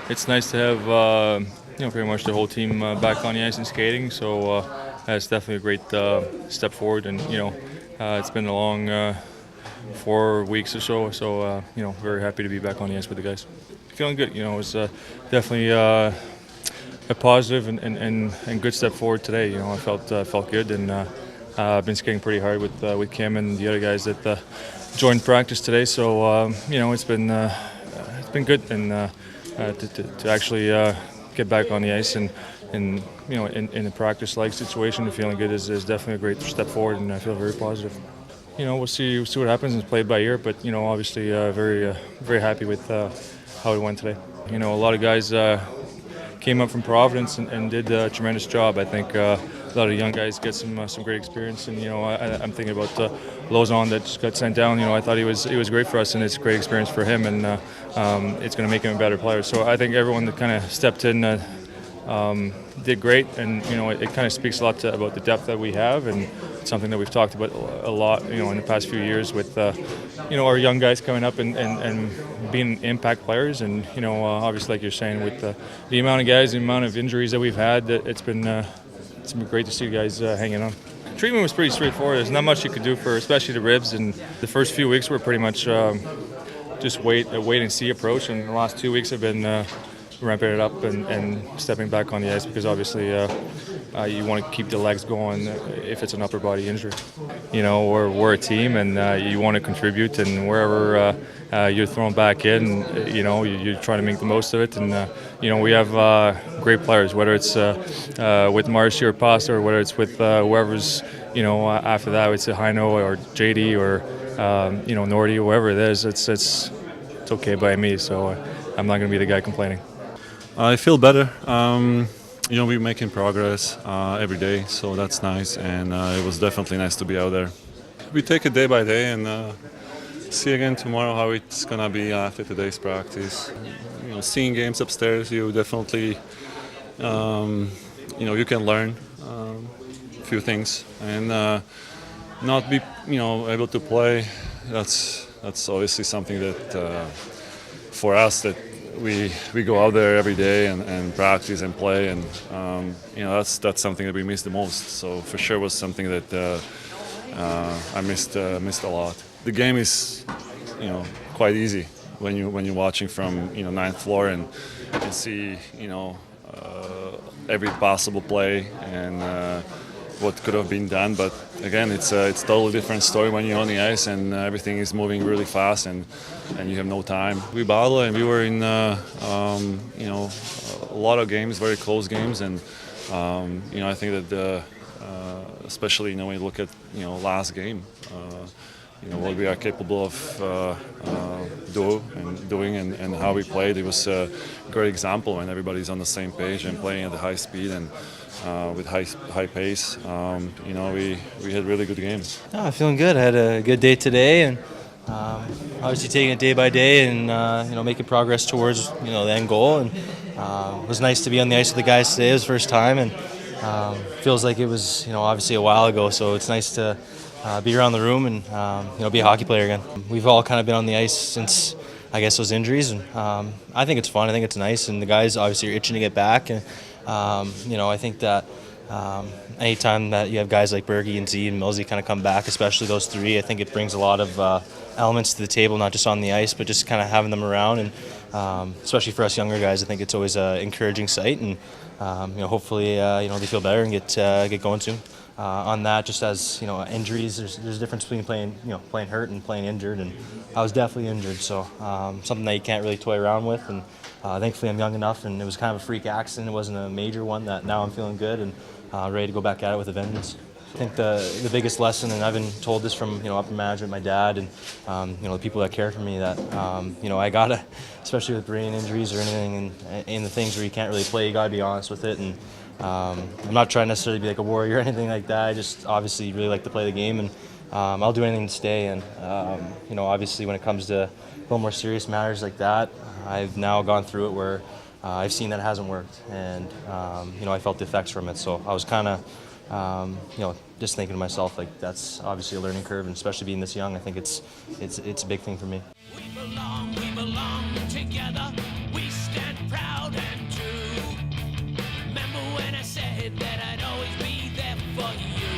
it's nice to have pretty much the whole team back on the ice and skating. So that's definitely a great step forward. And it's been a long 4 weeks or so. So very happy to be back on the ice with the guys. Feeling good. It was definitely a positive and good step forward today. I felt good, and I've been skating pretty hard with Kim and the other guys that joined practice today. So it's been good, and to actually get back on the ice and in a practice-like situation, feeling good is definitely a great step forward, and I feel very positive. We'll see what happens and play it by ear, but obviously very happy with how it went today. A lot of guys came up from Providence and did a tremendous job. I think a lot of young guys get some great experience, and I'm thinking about Lozon that just got sent down. I thought he was great for us, and it's a great experience for him, and it's going to make him a better player. So I think everyone that kind of stepped in did great, and it kind of speaks a lot about the depth that we have, and it's something that we've talked about a lot in the past few years with our young guys coming up and being impact players, and obviously like you're saying with the amount of guys, the amount of injuries that we've had, it's been great to see guys hanging on. Treatment was pretty straightforward. There's not much you could do for especially the ribs, and the first few weeks were pretty much just wait and see approach, and the last 2 weeks have been ramping it up and stepping back on the ice, because obviously you want to keep the legs going if it's an upper body injury. We're a team, and you want to contribute, and wherever you're thrown back in, you're trying to make the most of it. And we have great players, whether it's with Marcy or Pasta, or whether it's with whoever's after that, it's Heino or JD or Nordy, whoever it is. It's okay by me, so I'm not going to be the guy complaining. I feel better. We're making progress every day, so that's nice, and it was definitely nice to be out there. We take it day by day, and see again tomorrow how it's gonna be after today's practice. Seeing games upstairs, you definitely, you can learn a few things, and not be, able to play. That's obviously something that for us that. We go out there every day and practice and play, and that's something that we miss the most. So for sure was something that I missed a lot. The game is quite easy when you're watching from ninth floor and see every possible play and what could have been done. But again, it's totally different story when you're on the ice and everything is moving really fast and you have no time. We battled, and we were in a lot of games, very close games, and I think that especially when you look at last game, what we are capable of doing and how we played. It was a great example when everybody's on the same page and playing at the high speed and with high pace. We had really good games. Oh, feeling good. I had a good day today, and obviously taking it day by day and making progress towards the end goal. And it was nice to be on the ice with the guys today. It was the first time, and feels like it was obviously a while ago. So it's nice to be around the room and be a hockey player again. We've all kind of been on the ice since I guess those injuries, and I think it's fun. I think it's nice, and the guys obviously are itching to get back. And I think that anytime that you have guys like Bergie and Z and Millsy kind of come back, especially those three, I think it brings a lot of elements to the table, not just on the ice, but just kind of having them around. And especially for us younger guys, I think it's always an encouraging sight. And hopefully they feel better and get going soon. On that, just as injuries, there's a difference between playing hurt and playing injured, and I was definitely injured, so something that you can't really toy around with. And thankfully I'm young enough, and it was kind of a freak accident. It wasn't a major one. That now I'm feeling good and ready to go back at it with a vengeance. I think the biggest lesson, and I've been told this from upper management, my dad, and the people that care for me, that I gotta, especially with brain injuries or anything, and in the things where you can't really play, you gotta be honest with it. And I'm not trying necessarily to be like a warrior or anything like that. I just obviously really like to play the game, and I'll do anything to stay. And obviously when it comes to a little more serious matters like that, I've now gone through it where I've seen that it hasn't worked, and I felt the effects from it. So I was kind of just thinking to myself, like, that's obviously a learning curve, and especially being this young, I think it's a big thing for me. We belong together, we stand proud. said that I'd always be there for you.